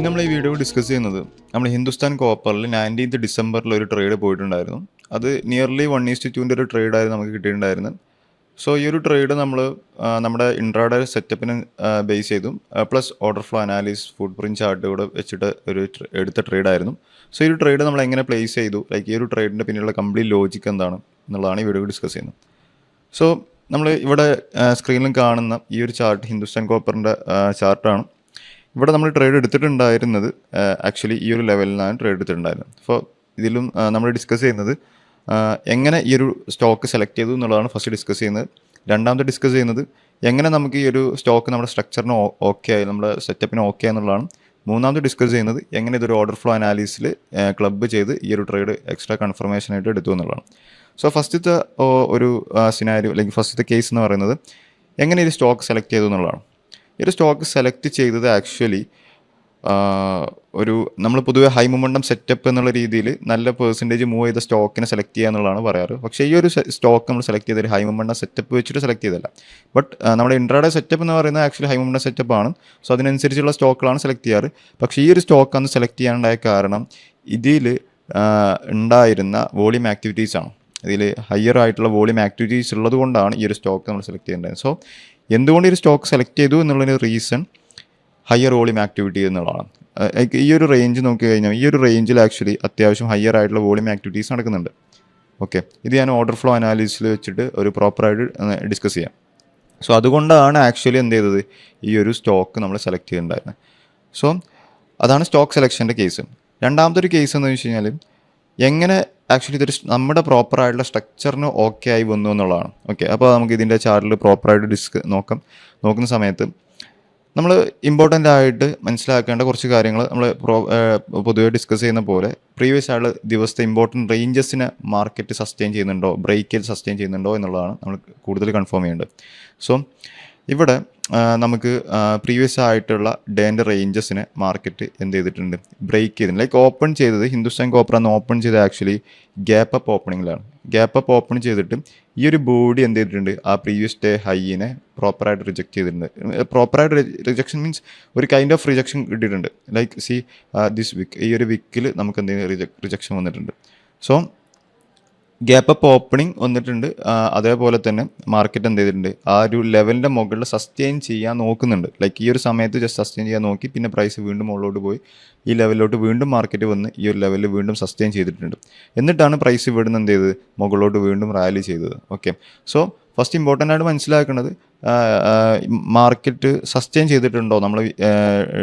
ഇന്ന് നമ്മൾ ഈ വീഡിയോ ഡിസ്കസ് ചെയ്യുന്നത് നമ്മൾ ഹിന്ദുസ്ഥാൻ കോപ്പറിൽ 19th ഡിസംബറിൽ ഒരു ട്രേഡ് പോയിട്ടുണ്ടായിരുന്നു. അത് നിയർലി 1:2 ഒരു ട്രേഡായിരുന്നു നമുക്ക് കിട്ടിയിട്ടുണ്ടായിരുന്നത്. സോ ഈ ഒരു ട്രേഡ് നമ്മൾ നമ്മുടെ ഇൻട്രാഡേ സെറ്റപ്പിന് ബേസ് ചെയ്തും plus order flow analysis food print chart കൂടെ വെച്ചിട്ട് എടുത്ത ട്രേഡായിരുന്നു. സോ ഈ ഒരു ട്രേഡ് നമ്മൾ എങ്ങനെ പ്ലേസ് ചെയ്തു, ലൈക്ക് ഈ ഒരു ട്രേഡിൻ്റെ പിന്നിലുള്ള കംപ്ലീറ്റ് ലോജിക്ക് എന്താണ് എന്നുള്ളതാണ് ഈ വീഡിയോ ഡിസ്കസ് ചെയ്യുന്നത്. സോ നമ്മൾ ഇവിടെ സ്ക്രീനിൽ കാണുന്ന ഈ ഒരു ചാർട്ട് ഹിന്ദുസ്ഥാൻ കോപ്പറിൻ്റെ ചാർട്ടാണ്. ഇവിടെ നമ്മൾ ട്രേഡ് എടുത്തിട്ടുണ്ടായിരുന്നത് ആക്ച്വലി ഈ ഒരു ലെവലിലാണ് ട്രേഡ് എടുത്തിട്ടുണ്ടായിരുന്നത്. അപ്പോൾ ഇതിലും നമ്മൾ ഡിസ്കസ് ചെയ്യുന്നത് എങ്ങനെ ഈ ഒരു സ്റ്റോക്ക് സെലക്ട് ചെയ്തു എന്നുള്ളതാണ് ഫസ്റ്റ് ഡിസ്കസ് ചെയ്യുന്നത്. രണ്ടാമത്തെ ഡിസ്കസ് ചെയ്യുന്നത് എങ്ങനെ നമുക്ക് ഈ ഒരു സ്റ്റോക്ക് നമ്മുടെ സ്ട്രക്ചറിന് ഓക്കെ ആയി, നമ്മുടെ സെറ്റപ്പിന് ഓക്കെ എന്നുള്ളതാണ്. മൂന്നാമത് ഡിസ്കസ് ചെയ്യുന്നത് എങ്ങനെ ഇതൊരു ഓർഡർ ഫ്ലോ അനാലിസിൽ ക്ലബ്ബ് ചെയ്ത് ഈ ഒരു ട്രേഡ് എക്സ്ട്രാ കൺഫർമേഷനായിട്ട് എടുത്തു എന്നുള്ളതാണ്. സോ ഫസ്റ്റത്തെ ഒരു സിനാരിയോ അല്ലെങ്കിൽ ഫസ്റ്റത്തെ കേസ് എന്ന് പറയുന്നത് എങ്ങനെ ഈ സ്റ്റോക്ക് സെലക്ട് ചെയ്തു എന്നുള്ളതാണ്. ഈ ഒരു സ്റ്റോക്ക് സെലക്ട് ചെയ്തത് ആക്ച്വലി ഒരു നമ്മൾ പൊതുവെ ഹൈ മൊമെൻറ്റം സെറ്റപ്പ് എന്നുള്ള രീതിയിൽ നല്ല പെർസെൻറ്റേജ് മൂവ് ചെയ്ത സ്റ്റോക്കിനെ സെലക്ട് ചെയ്യുക എന്നുള്ളതാണ് പറയാറ്. പക്ഷേ ഈ ഒരു സ്റ്റോക്ക് നമ്മൾ സെലക്ട് ചെയ്തൊരു ഹൈ മൊമെൻറ്റം സെറ്റപ്പ് വെച്ചിട്ട് സെലക്ട് ചെയ്തല്ല. ബട്ട് നമ്മുടെ ഇൻട്രാഡേ സെറ്റപ്പ് എന്ന് പറയുന്നത് ആക്ച്വലി ഹൈ മൊമെൻറ്റം സെറ്റപ്പ് ആണ്. സോ അതിനനുസരിച്ചുള്ള സ്റ്റോക്കുകളാണ് സെലക്ട് ചെയ്യാറ്. പക്ഷേ ഈ ഒരു സ്റ്റോക്ക് അന്ന് സെലക്ട് ചെയ്യാനുണ്ടായ കാരണം ഇതിൽ ഉണ്ടായിരുന്ന വോളിയം ആക്ടിവിറ്റീസ് ആണ്. ഇതിൽ ഹയർ ആയിട്ടുള്ള വോളിയം ആക്ടിവിറ്റീസ് ഉള്ളത് കൊണ്ടാണ് ഈ ഒരു സ്റ്റോക്ക് നമ്മൾ സെലക്ട് ചെയ്യേണ്ടത്. സോ എന്തുകൊണ്ട് ഈ സ്റ്റോക്ക് സെലക്ട് ചെയ്തു എന്നുള്ളൊരു റീസൺ ഹയർ വോളിയം ആക്ടിവിറ്റി എന്നുള്ളതാണ്. ഈ ഒരു റേഞ്ച് നോക്കി കഴിഞ്ഞാൽ ഈ ഒരു റേഞ്ചിൽ ആക്ച്വലി അത്യാവശ്യം ഹയർ ആയിട്ടുള്ള വോളിയം ആക്ടിവിറ്റീസ് നടക്കുന്നുണ്ട്. ഓക്കെ, ഇത് ഞാൻ ഓർഡർ ഫ്ലോ അനാലിസിസിൽ വെച്ചിട്ട് ഒരു പ്രോപ്പറായിട്ട് ഡിസ്കസ് ചെയ്യാം. സോ അതുകൊണ്ടാണ് ആക്ച്വലി എന്ത് ചെയ്തത് ഈ ഒരു സ്റ്റോക്ക് നമ്മൾ സെലക്ട് ചെയ്തിട്ടുണ്ടായിരുന്നത്. സോ അതാണ് സ്റ്റോക്ക് സെലക്ഷൻ്റെ കേസ്. രണ്ടാമത്തെ ഒരു കേസ് എന്ന് വെച്ച് കഴിഞ്ഞാൽ എങ്ങനെ ആക്ച്വലി ഇതൊരു നമ്മുടെ പ്രോപ്പറായിട്ടുള്ള സ്ട്രക്ചറിന് ഓക്കെ ആയി വന്നു എന്നുള്ളതാണ്. ഓക്കെ, അപ്പോൾ നമുക്ക് ഇതിൻ്റെ ചാർട്ടിൽ പ്രോപ്പറായിട്ട് നോക്കുന്ന സമയത്ത് നമ്മൾ ഇമ്പോർട്ടൻ്റ് ആയിട്ട് മനസ്സിലാക്കേണ്ട കുറച്ച് കാര്യങ്ങൾ നമ്മൾ പൊതുവെ ഡിസ്കസ് ചെയ്യുന്ന പോലെ പ്രീവിയസ് ആയിട്ടുള്ള ദിവസത്തെ ഇമ്പോർട്ടൻറ്റ് റേഞ്ചസിനെ മാർക്കറ്റ് സസ്റ്റെയിൻ ചെയ്യുന്നുണ്ടോ, ബ്രേക്കിൽ സസ്റ്റെയിൻ ചെയ്യുന്നുണ്ടോ എന്നുള്ളതാണ് നമ്മൾ കൂടുതൽ കൺഫേം ചെയ്യേണ്ടത്. സോ ഇവിടെ നമുക്ക് പ്രീവിയസ് ആയിട്ടുള്ള ഡേൻ്റെ റേഞ്ചസിനെ മാർക്കറ്റ് എന്ത് ചെയ്തിട്ടുണ്ട്, ബ്രേക്ക് ചെയ്തിട്ടുണ്ട്. ലൈക്ക് ഓപ്പൺ ചെയ്തത് ഹിന്ദുസ്ഥാൻ കോപ്പർ അന്ന് ഓപ്പൺ ചെയ്തത് ആക്ച്വലി ഗ്യാപ്പ് അപ്പ് ഓപ്പണിങ്ങിലാണ്. ഗ്യാപ്പ് അപ്പ് ഓപ്പൺ ചെയ്തിട്ട് ഈ ഒരു ബോഡി എന്ത് ചെയ്തിട്ടുണ്ട്, ആ പ്രീവിയസ് ഡേ ഹൈനെ പ്രോപ്പറായിട്ട് റിജക്റ്റ് ചെയ്തിട്ടുണ്ട്. പ്രോപ്പറായിട്ട് റിജക്ഷൻ മീൻസ് ഒരു കൈൻഡ് ഓഫ് റിജക്ഷൻ കിട്ടിയിട്ടുണ്ട്. ലൈക്ക് സി ദിസ് വിക്ക്, ഈ ഒരു വിക്കിൽ നമുക്ക് എന്തെങ്കിലും റിജക്ഷൻ വന്നിട്ടുണ്ട്. സോ ഗ്യാപ്പ് അപ്പ് ഓപ്പണിംഗ് വന്നിട്ടുണ്ട്. അതേപോലെ തന്നെ മാർക്കറ്റ് എന്ത് ചെയ്തിട്ടുണ്ട്, ആ ഒരു ലെവലിൻ്റെ മുകളിൽ സസ്റ്റെയിൻ ചെയ്യാൻ നോക്കുന്നുണ്ട്. ലൈക്ക് ഈ ഒരു സമയത്ത് ജസ്റ്റ് സസ്റ്റെയിൻ ചെയ്യാൻ നോക്കി, പിന്നെ പ്രൈസ് വീണ്ടും മുകളിലോട്ട് പോയി ഈ ലെവലിലോട്ട് വീണ്ടും മാർക്കറ്റ് വന്ന് ഈ ഒരു ലെവലിൽ വീണ്ടും സസ്റ്റെയിൻ ചെയ്തിട്ടുണ്ട്. എന്നിട്ടാണ് പ്രൈസ് ഇവിടുന്ന് എന്ത് ചെയ്തത്, മുകളിലോട്ട് വീണ്ടും റാലി ചെയ്തത്. ഓക്കെ, സോ ഫസ്റ്റ് ഇമ്പോർട്ടൻ്റ് ആയിട്ട് മനസ്സിലാക്കേണ്ടത് മാർക്കറ്റ് സസ്റ്റെയിൻ ചെയ്തിട്ടുണ്ടോ, നമ്മൾ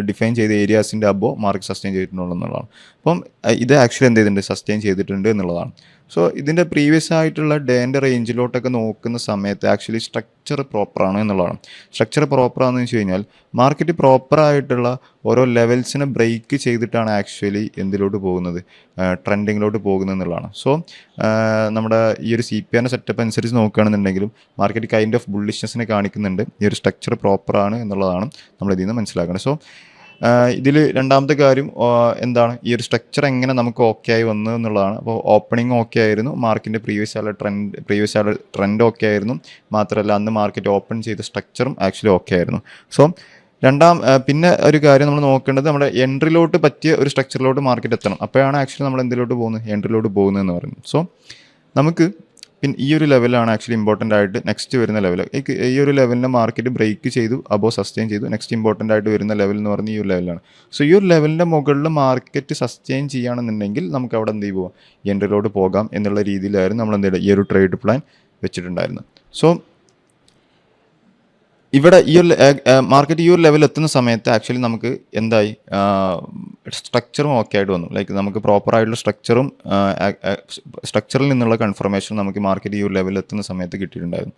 ഡിഫൈൻ ചെയ്ത ഏരിയാസിൻ്റെ അബോ മാർക്കറ്റ് സസ്റ്റെയിൻ ചെയ്തിട്ടുണ്ടോ എന്നുള്ളതാണ്. അപ്പം ഇത് ആക്ച്വലി എന്ത് ചെയ്തിട്ടുണ്ട്, സസ്റ്റെയിൻ ചെയ്തിട്ടുണ്ട് എന്നുള്ളതാണ്. സോ ഇതിൻ്റെ പ്രീവിയസ് ആയിട്ടുള്ള ഡേൻ്റെ റേഞ്ചിലോട്ടൊക്കെ നോക്കുന്ന സമയത്ത് ആക്ച്വലി സ്ട്രക്ചർ പ്രോപ്പറാണ് എന്നുള്ളതാണ്. സ്ട്രക്ചർ പ്രോപ്പറാണെന്ന് വെച്ച് കഴിഞ്ഞാൽ മാർക്കറ്റ് പ്രോപ്പറായിട്ടുള്ള ഓരോ ലെവൽസിനെ ബ്രേക്ക് ചെയ്തിട്ടാണ് ആക്ച്വലി എന്തിലോട്ട് പോകുന്നത്, ട്രെൻഡിങ്ങിലോട്ട് പോകുന്നത് എന്നുള്ളതാണ്. സോ നമ്മുടെ ഈ ഒരു CPR സെറ്റപ്പ് അനുസരിച്ച് നോക്കുകയാണെന്നുണ്ടെങ്കിലും മാർക്കറ്റ് കൈൻഡ് ഓഫ് ബുള്ളിഷ്നെസ്സിനെ കാണിക്കുന്നുണ്ട്. ഈ ഒരു സ്ട്രക്ചർ പ്രോപ്പറാണ് എന്നുള്ളതാണ് നമ്മൾ ഇതിൽ നിന്ന് മനസ്സിലാക്കുന്നത്. സോ ഇതിൽ രണ്ടാമത്തെ കാര്യം എന്താണ്, ഈ ഒരു സ്ട്രക്ചർ എങ്ങനെ നമുക്ക് ഓക്കെ ആയി വന്നു എന്നുള്ളതാണ്. അപ്പോൾ ഓപ്പണിംഗ് ഓക്കെ ആയിരുന്നു, മാർക്കറ്റിൻ്റെ പ്രീവിയസ് ആയ ട്രെൻഡ് ഓക്കെ ആയിരുന്നു. മാത്രമല്ല അന്ന് മാർക്കറ്റ് ഓപ്പൺ ചെയ്ത സ്ട്രക്ചറും ആക്ച്വലി ഓക്കെ ആയിരുന്നു. സോ പിന്നെ ഒരു കാര്യം നമ്മൾ നോക്കേണ്ടത് നമ്മുടെ എൻട്രിലോട്ട് പറ്റിയ ഒരു സ്ട്രക്ചറിലോട്ട് മാർക്കറ്റ് എത്തണം. അപ്പോഴാണ് ആക്ച്വലി നമ്മൾ എന്തിലോട്ട് പോകുന്നത്, എൻട്രിലോട്ട് പോകുന്നതെന്ന് പറയുന്നത്. സോ നമുക്ക് പിന്നെ ഈ ഒരു ലെവലാണ് ആക്ച്വലി ഇമ്പോർട്ടൻ്റ് ആയിട്ട് നെക്സ്റ്റ് വരുന്ന ലെവൽ. ഈ ഒരു ലെവലിനെ മാർക്കറ്റ് ബ്രേക്ക് ചെയ്തു, അബോ സസ്റ്റെയിൻ ചെയ്തു. നെക്സ്റ്റ് ഇമ്പോർട്ടൻ്റ് ആയിട്ട് വരുന്ന ലെവൽ എന്ന് പറഞ്ഞാൽ ഈ ഒരു ലെവലാണ്. സോ ഈ ഒരു ലെവലിൻ്റെ മുകളിൽ മാർക്കറ്റ് സസ്റ്റെയിൻ ചെയ്യുകയാണെന്നുണ്ടെങ്കിൽ നമുക്ക് അവിടെ എന്ത് ചെയ്യുമോ, എൻട്രിലോട്ട് പോകാം എന്നുള്ള രീതിയിലായിരുന്നു നമ്മൾ എന്ത് ചെയ്യുക, ഈ ഒരു ട്രേഡ് പ്ലാൻ വെച്ചിട്ടുണ്ടായിരുന്നത്. സോ ഇവിടെ ഈ ഒരു മാർക്കറ്റ് ഈ ഒരു ലെവൽ എത്തുന്ന സമയത്ത് ആക്ച്വലി നമുക്ക് എന്തായി, സ്ട്രക്ചറും ഓക്കെ ആയിട്ട് വന്നു. ലൈക്ക് നമുക്ക് പ്രോപ്പറായിട്ടുള്ള സ്ട്രക്ചറിൽ നിന്നുള്ള കൺഫർമേഷൻ നമുക്ക് മാർക്കറ്റ് ഈ ഒരു ലെവലിൽ എത്തുന്ന സമയത്ത് കിട്ടിയിട്ടുണ്ടായിരുന്നു.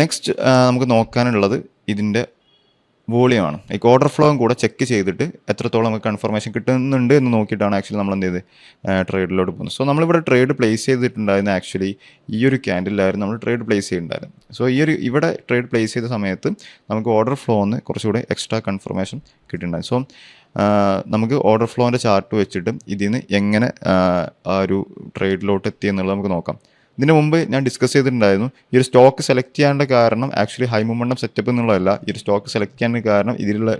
നെക്സ്റ്റ് നമുക്ക് നോക്കാനുള്ളത് ഇതിൻ്റെ വോളിയമാണ്. ലൈക്ക് ഓർഡർ ഫ്ലോയും കൂടെ ചെക്ക് ചെയ്തിട്ട് എത്രത്തോളം നമുക്ക് കൺഫർമേഷൻ കിട്ടുന്നുണ്ട് എന്ന് നോക്കിയിട്ടാണ് ആക്ച്വലി നമ്മൾ എന്ത് ചെയ്ത് ട്രേഡിലോട്ട് പോകുന്നത്. സോ നമ്മളിവിടെ ട്രേഡ് പ്ലേസ് ചെയ്തിട്ടുണ്ടായിരുന്ന ആക്ച്വലി ഈ ഒരു ക്യാൻഡിലായിരുന്നു നമ്മൾ ട്രേഡ് പ്ലേസ് ചെയ്തിട്ടുണ്ടായിരുന്നു. സോ ഇവിടെ ട്രേഡ് പ്ലേസ് ചെയ്ത സമയത്ത് നമുക്ക് ഓർഡർ ഫ്ലോന്ന് കുറച്ചുകൂടെ എക്സ്ട്രാ കൺഫർമേഷൻ കിട്ടിയിട്ടുണ്ടായിരുന്നു. സോ നമുക്ക് ഓർഡർ ഫ്ലോൻ്റെ ചാർട്ട് വെച്ചിട്ട് ഇതിൽ നിന്ന് എങ്ങനെ ആ ഒരു ട്രേഡിലോട്ട് എത്തി എന്നുള്ളത് നമുക്ക് നോക്കാം. ഇതിന് മുമ്പ് ഞാൻ ഡിസ്കസ് ചെയ്തിട്ടുണ്ടായിരുന്നു, ഈ ഒരു സ്റ്റോക്ക് സെലക്ട് ചെയ്യാനുള്ള കാരണം ആക്ച്വലി ഹൈ മൊമെൻറ്റം സെറ്റപ്പ് എന്നുള്ളതല്ല. ഈ ഒരു സ്റ്റോക്ക് സെലക്ട് ചെയ്യാനുള്ള കാരണം ഇതിലുള്ള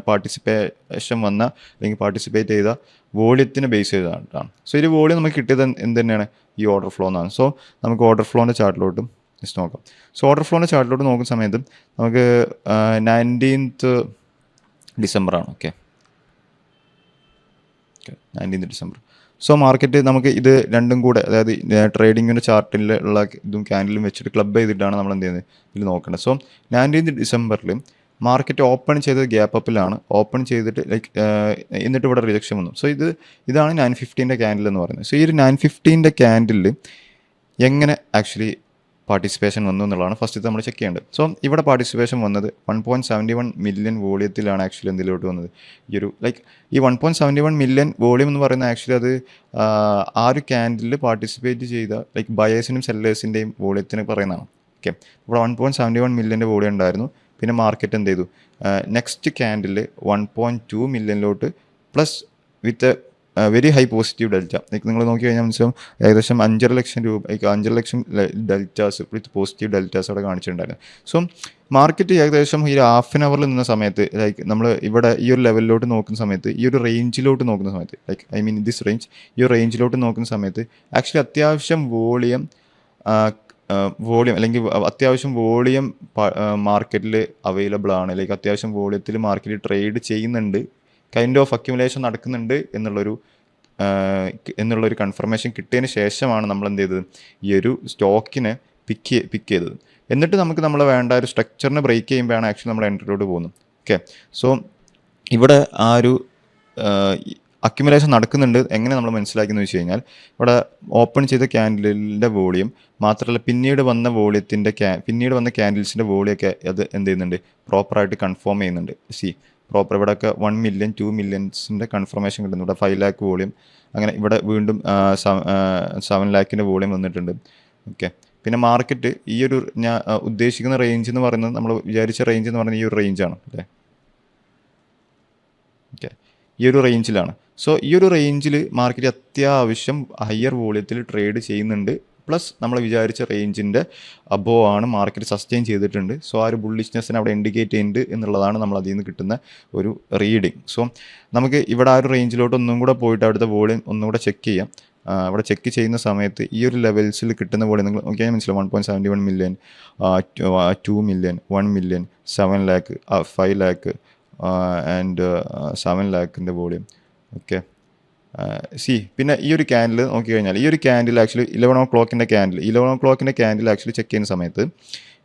പാർട്ടിസിപ്പേഷൻ വന്ന അല്ലെങ്കിൽ പാർട്ടിസിപ്പേറ്റ് ചെയ്ത വോളിയത്തിനെ ബേസ് ചെയ്താണ്. സോ ഈ വോളിയം നമുക്ക് കിട്ടിയത് എന്ത് തന്നെയാണ്, ഈ ഓർഡർ ഫ്ലോ എന്നാണ്. സോ നമുക്ക് ഓർഡർ ഫ്ലോൻ്റെ ചാർട്ടിലോട്ടും ജസ്റ്റ് നോക്കാം. സോ ഓർഡർ ഫ്ലോൻ്റെ ചാർട്ടിലോട്ട് നോക്കുന്ന സമയത്ത് നമുക്ക് 19th ഡിസംബറാണ്. Okay, 19th December. So market നമുക്ക് ഇത് രണ്ടും കൂടെ, അതായത് ട്രേഡിങ്ങിൻ്റെ ചാർട്ടിലുള്ള ഇതും ക്യാൻഡിലും വെച്ചിട്ട് ക്ലബ് ചെയ്തിട്ടാണ് നമ്മൾ എന്ത് ചെയ്യുന്നത് ഇതിൽ നോക്കേണ്ടത്. സോ 19th ഡിസംബറിൽ മാർക്കറ്റ് ഓപ്പൺ ചെയ്തത് ഗ്യാപ്പ് അപ്പിലാണ്. ഓപ്പൺ ചെയ്തിട്ട് എന്നിട്ട് ഇവിടെ റിജക്ഷൻ വന്നു. സോ ഇതാണ് 9:15 ക്യാൻഡിൽ എന്ന് പറയുന്നത്. സോ ഈ ഒരു 9:15 ക്യാൻഡിൽ എങ്ങനെ ആക്ച്വലി പാർട്ടിസിപ്പേഷൻ വന്നു എന്നുള്ളതാണ് ഫസ്റ്റ് നമ്മൾ ചെക്ക് ചെയ്യേണ്ടത്. സോ ഇവിടെ പാർട്ടിസിപ്പേഷൻ വന്നത് 1.71 മില്യൺ വോളിയത്തിലാണ് ആക്ച്വലി എന്തിലോട്ട് വന്നത്. ഈ 1.71 മില്യൺ വോളിയം എന്ന് പറയുന്നത് ആക്ച്വലി അത് ആ ഒരു ക്യാൻഡിൽ പാർട്ടിസിപ്പേറ്റ് ചെയ്ത ബയേഴ്സിനും സെല്ലേഴ്സിൻ്റെയും വോളിയത്തിന് പറയുന്നതാണ്. ഓക്കെ, ഇവിടെ 1.71 മില്യൻ്റെ വോളിയം ഉണ്ടായിരുന്നു. പിന്നെ മാർക്കറ്റ് എന്ത് ചെയ്തു, നെക്സ്റ്റ് ക്യാൻഡിൽ 1.2 മില്യണിലോട്ട് plus with very high positive delta. നിങ്ങൾ നോക്കി കഴിഞ്ഞാൽ മനസ്സിലാവും, ഏകദേശം 5.5 ലക്ഷം രൂപ 5.5 ലക്ഷം ഡെൽറ്റാസ് വിത്ത് പോസിറ്റീവ് ഡെൽറ്റാസ് അവിടെ കാണിച്ചിട്ടുണ്ടായിരുന്നു. സോ മാർക്കറ്റ് ഏകദേശം ഈ ഹാഫ് ആൻ അവറിൽ നിന്ന സമയത്ത് നമ്മൾ ഇവിടെ ഈ ഒരു ലെവലിലോട്ട് നോക്കുന്ന സമയത്ത്, ഈ ഒരു റേഞ്ചിലോട്ട് നോക്കുന്ന സമയത്ത്, ദിസ് റേഞ്ച്, ഈ ഒരു റേഞ്ചിലോട്ട് നോക്കുന്ന സമയത്ത് ആക്ച്വലി അത്യാവശ്യം വോളിയം അല്ലെങ്കിൽ അത്യാവശ്യം വോളിയം മാർക്കറ്റിൽ അവൈലബിൾ ആണ്, അത്യാവശ്യം വോളിയത്തിൽ മാർക്കറ്റിൽ ട്രേഡ് ചെയ്യുന്നുണ്ട്, കൈൻഡ് ഓഫ് അക്യുമുലേഷൻ നടക്കുന്നുണ്ട് എന്നുള്ളൊരു കൺഫർമേഷൻ കിട്ടിയതിന് ശേഷമാണ് നമ്മൾ എന്ത് ചെയ്തത്, ഈ ഒരു സ്റ്റോക്കിനെ പിക്ക് ചെയ്തത്. എന്നിട്ട് നമുക്ക് നമ്മൾ വേണ്ട ഒരു സ്ട്രക്ചറിനെ ബ്രേക്ക് ചെയ്യുമ്പോഴാണ് ആക്ച്വലി നമ്മൾ എൻട്രിയിലോട്ട് പോകുന്നത്. ഓക്കെ, സോ ഇവിടെ ആ ഒരു അക്യുമുലേഷൻ നടക്കുന്നുണ്ട് എങ്ങനെ നമ്മൾ മനസ്സിലാക്കിയെന്ന് വെച്ച് കഴിഞ്ഞാൽ, ഇവിടെ ഓപ്പൺ ചെയ്ത ക്യാൻഡിലിൻ്റെ വോളിയം മാത്രമല്ല പിന്നീട് വന്ന ക്യാൻഡിൽസിൻ്റെ വോളിയൊക്കെ അത് എന്ത് ചെയ്യുന്നുണ്ട്, പ്രോപ്പറായിട്ട് കൺഫേം ചെയ്യുന്നുണ്ട്. പ്രോപ്പർ ഇവിടെയൊക്കെ 1 മില്യൺ 2 മില്യൺസിൻ്റെ കൺഫർമേഷൻ കിട്ടുന്നു. ഇവിടെ 5 ലാക്ക് വോളിയം, അങ്ങനെ ഇവിടെ വീണ്ടും 7 ലാക്കിൻ്റെ വോളിയം വന്നിട്ടുണ്ട്. ഓക്കെ, പിന്നെ മാർക്കറ്റ് ഈ ഒരു ഞാൻ ഉദ്ദേശിക്കുന്ന റേഞ്ച് എന്ന് പറയുന്നത്, നമ്മൾ വിചാരിച്ച റേഞ്ച് എന്ന് പറയുന്നത് ഈ ഒരു റേഞ്ചാണ് അല്ലേ. ഓക്കെ, ഈ ഒരു റേഞ്ചിലാണ്. സോ ഈ ഒരു റേഞ്ചിൽ മാർക്കറ്റ് അത്യാവശ്യം ഹയർ വോളിയത്തിൽ ട്രേഡ് ചെയ്യുന്നുണ്ട്. പ്ലസ് നമ്മൾ വിചാരിച്ച റേഞ്ചിൻ്റെ അബോവ് ആണ് മാർക്കറ്റ് സസ്റ്റെയിൻ ചെയ്തിട്ടുണ്ട്. സോ ആ ഒരു ബുള്ളിഷ്നെസ്സിനെ അവിടെ ഇൻഡിക്കേറ്റ് ചെയ്യുന്നുണ്ട് എന്നുള്ളതാണ് നമ്മൾ അതിൽ നിന്ന് കിട്ടുന്ന ഒരു റീഡിങ്. സോ നമുക്ക് ഇവിടെ ആ ഒരു റേഞ്ചിലോട്ട് ഒന്നും കൂടെ പോയിട്ട് അവിടുത്തെ വോളിയം ഒന്നും കൂടെ ചെക്ക് ചെയ്യാം. അവിടെ ചെക്ക് ചെയ്യുന്ന സമയത്ത് ഈ ഒരു ലെവൽസിൽ കിട്ടുന്ന വോളിയം നിങ്ങൾ നോക്കിയാൽ മനസ്സിലാവും. 1.71 million, 2 million, 1 million, 7 lakh, 5 lakh and 7 ലാക്കിൻ്റെ വോളിയം. ഓക്കെ, പിന്നെ ഈ ഒരു ക്യാൻഡിൽ നോക്കിക്കഴിഞ്ഞാൽ, ഈ ഒരു candle actually 11 o'clock candle actually check ചെയ്യുന്ന സമയത്ത്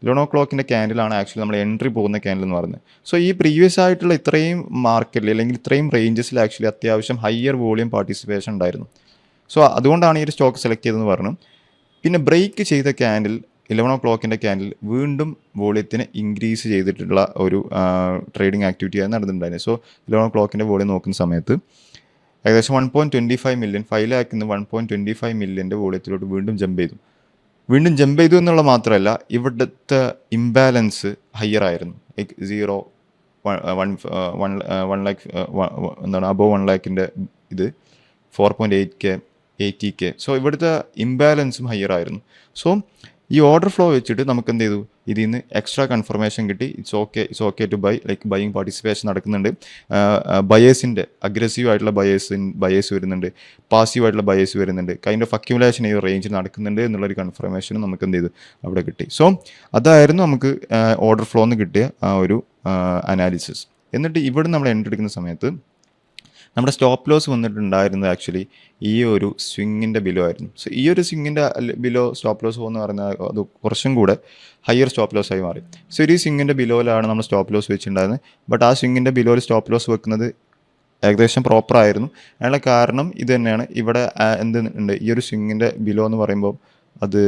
11 o'clock ക്യാൻഡിലാണ് ആക്ച്വലി നമ്മൾ എൻട്രി പോകുന്ന ക്യാൻഡിൽ എന്ന് പറയുന്നത്. സോ ഈ പ്രീവിയസ് ആയിട്ടുള്ള ഇത്രയും മാർക്കറ്റിൽ അല്ലെങ്കിൽ ഇത്രയും റേഞ്ചസിൽ ആക്ച്വലി അത്യാവശ്യം ഹയർ വോളിയം പാർട്ടിസിപ്പേഷൻ ഉണ്ടായിരുന്നു. സോ അതുകൊണ്ടാണ് ഈ ഒരു സ്റ്റോക്ക് സെലക്ട് ചെയ്തതെന്ന് പറഞ്ഞു. പിന്നെ ബ്രേക്ക് ചെയ്ത ക്യാൻഡിൽ 11 o'clock ക്യാൻഡിൽ വീണ്ടും വോളിയത്തിന് ഇൻക്രീസ് ചെയ്തിട്ടുള്ള ഒരു ട്രേഡിംഗ് ആക്ടിവിറ്റി ആയിരുന്നു നടന്നിട്ടുണ്ടായിരുന്നു. സോ 11 o'clock വോളിയം നോക്കുന്ന സമയത്ത് ഏകദേശം 1.25 മില്യൺ, 5 ലാക്കിൽ നിന്ന് 1.25 മില്യൻ്റെ വോളിയത്തിലോട്ട് വീണ്ടും ജമ്പ് ചെയ്തു എന്നുള്ള മാത്രമല്ല, ഇവിടുത്തെ ഇംബാലൻസ് ഹയർ ആയിരുന്നു. 1 ലാക്ക് എന്താണ് അബോവ് 1 ലാക്കിൻ്റെ ഇത് 4.8K 80K. സോ ഇവിടുത്തെ ഇംബാലൻസും ഹയർ ആയിരുന്നു. സോ ഈ ഓർഡർ ഫ്ലോ വെച്ചിട്ട് നമുക്ക് എന്ത് ചെയ്തു, ഇതിൽ നിന്ന് എക്സ്ട്രാ കൺഫർമേഷൻ കിട്ടി. It's okay to buy, buying participation നടക്കുന്നുണ്ട്. ബയേഴ്സിൻ്റെ അഗ്രസീവ് ആയിട്ടുള്ള ബയേഴ്സ് വരുന്നുണ്ട്, പാസീവ് ആയിട്ടുള്ള ബയേഴ്സ് വരുന്നുണ്ട്, കൈൻഡ് ഓഫ് അക്യുമുലേഷൻ ഈ റേഞ്ചിൽ നടക്കുന്നുണ്ട് എന്നുള്ളൊരു കൺഫർമേഷനും നമുക്ക് എന്ത് ചെയ്തു അവിടെ കിട്ടി. സോ അതായിരുന്നു നമുക്ക് ഓർഡർ ഫ്ലോ എന്ന് കിട്ടിയ ആ ഒരു അനാലിസിസ്. എന്നിട്ട് ഇവിടെ നമ്മൾ എൻട്രി എടുക്കുന്ന സമയത്ത് നമ്മുടെ സ്റ്റോപ്പ് ലോസ് വന്നിട്ടുണ്ടായിരുന്നത് ആക്ച്വലി ഈ ഒരു സ്വിങ്ങിൻ്റെ ബിലോ ആയിരുന്നു. സോ ഈ ഒരു സ്വിങ്ങിൻ്റെ ബിലോ സ്റ്റോപ്പ് ലോസ് പോകുന്ന പറഞ്ഞാൽ അത് കുറച്ചും കൂടെ ഹയർ സ്റ്റോപ്പ് ലോസ് ആയി മാറി. സോ ഈ സ്വിങ്ങിൻ്റെ ബിലോയിലാണ് നമ്മൾ സ്റ്റോപ്പ് ലോസ് വെച്ചിട്ടുണ്ടായിരുന്നത്. ബട്ട് ആ സ്വിങ്ങിൻ്റെ ബിലോയിൽ സ്റ്റോപ്പ് ലോസ് വെക്കുന്നത് ഏകദേശം പ്രോപ്പറായിരുന്നു. അതിനുള്ള കാരണം ഇത് തന്നെയാണ്. ഇവിടെ എന്തുണ്ട്, ഈ ഒരു സ്വിങ്ങിൻ്റെ ബിലോ എന്ന് പറയുമ്പോൾ അത്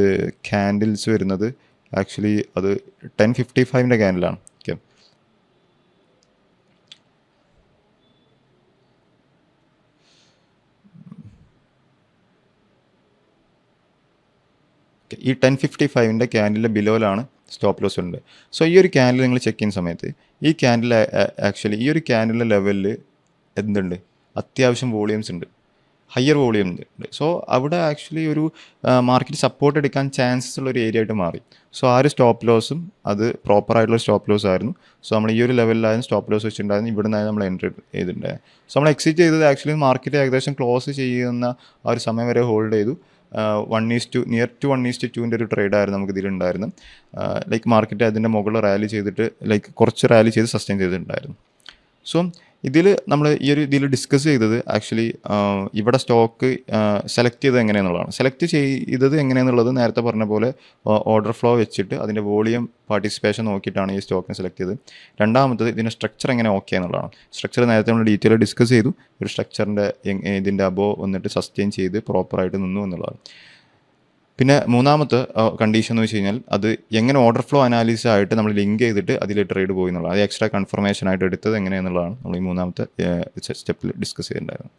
ക്യാൻഡിൽസ് വരുന്നത് ആക്ച്വലി അത് 10:55 ക്യാൻഡിലാണ്. ഓക്കെ, ഈ 10:55 ക്യാൻഡിലിൻ്റെ ബിലോയിലാണ് സ്റ്റോപ്പ് ലോസ് ഉണ്ട്. സോ ഈ ഒരു ക്യാൻഡിൽ നിങ്ങൾ ചെക്ക് ചെയ്യുന്ന സമയത്ത് ഈ ക്യാൻഡിൽ ആക്ച്വലി ഈ ഒരു ക്യാൻഡിലിൻ്റെ ലെവലിൽ എന്തുണ്ട്, അത്യാവശ്യം വോളിയംസ് ഉണ്ട്. ഹയർ വോളിയം ഉണ്ട്. സോ അവിടെ ആക്ച്വലി ഒരു മാർക്കറ്റ് സപ്പോർട്ട് എടുക്കാൻ ചാൻസസ് ഉള്ള ഒരു ഏരിയ ആയിട്ട് മാറി. സോ ആ ഒരു സ്റ്റോപ്പ് ലോസും അത് പ്രോപ്പറായിട്ടുള്ള സ്റ്റോപ്പ് ലോസ് ആയിരുന്നു. സോ നമ്മൾ ഈ ഒരു ലെവലിലായിരുന്നു സ്റ്റോപ്പ് ലോസ് വെച്ചിട്ടുണ്ടായിരുന്നു. ഇവിടെ നിന്നാണ് നമ്മൾ എൻട്രി ചെയ്തിട്ടുണ്ടായത്. സോ നമ്മൾ എക്സിറ്റ് ചെയ്തത് ആക്ച്വലി മാർക്കറ്റ് ഏകദേശം ക്ലോസ് ചെയ്യുന്ന ആ ഒരു സമയം വരെ ഹോൾഡ് ചെയ്തു. 1:2 നിയർ ടു 1:2 ഒരു ട്രേഡായിരുന്നു നമുക്ക് ഇതിലുണ്ടായിരുന്നത്. ലൈക്ക് മാർക്കറ്റ് അതിൻ്റെ മുകളിൽ റാലി ചെയ്തിട്ട് ലൈക്ക് കുറച്ച് റാലി ചെയ്ത് സസ്റ്റെയിൻ ചെയ്തിട്ടുണ്ടായിരുന്നു. സോ ഇതിൽ നമ്മൾ ഈ ഒരു ഇതിൽ ഡിസ്കസ് ചെയ്തത് ആക്ച്വലി ഇവിടെ സ്റ്റോക്ക് സെലക്ട് ചെയ്തത് എങ്ങനെയാണെന്നുള്ളതാണ്. സെലക്ട് ചെയ്തത് എങ്ങനെയാണെന്നുള്ളത് നേരത്തെ പറഞ്ഞ പോലെ ഓർഡർ ഫ്ലോ വെച്ചിട്ട് അതിൻ്റെ വോളിയം പാർട്ടിസിപ്പേഷൻ നോക്കിയിട്ടാണ് ഈ സ്റ്റോക്കിനെ സെലക്ട് ചെയ്തത്. രണ്ടാമത്തത് ഇതിൻ്റെ സ്ട്രക്ചർ എങ്ങനെ ഓക്കെ എന്നുള്ളതാണ്. സ്ട്രക്ചർ നേരത്തെ നമ്മൾ ഡീറ്റെയിൽ ഡിസ്കസ് ചെയ്തു. ഒരു സ്ട്രക്ചറിൻ്റെ ഇതിൻ്റെ അബോ വന്നിട്ട് സസ്റ്റെയിൻ ചെയ്ത് പ്രോപ്പറായിട്ട് നിന്നു എന്നുള്ളതാണ്. പിന്നെ മൂന്നാമത്തെ കണ്ടീഷൻ എന്ന് വെച്ച് കഴിഞ്ഞാൽ അത് എങ്ങനെ ഓർഡർ ഫ്ലോ അനാലിസിസ് ആയിട്ട് നമ്മൾ ലിങ്ക് ചെയ്തിട്ട് അതിൽ ട്രേഡ് പോയി എന്നുള്ളത്, അത് എക്സ്ട്രാ കൺഫർമേഷൻ ആയിട്ട് എടുത്തത് എങ്ങനെയാണെന്നുള്ളതാണ് നമ്മൾ ഈ മൂന്നാമത്തെ സ്റ്റെപ്പിൽ ഡിസ്കസ് ചെയ്തിട്ടുണ്ടായിരുന്നത്.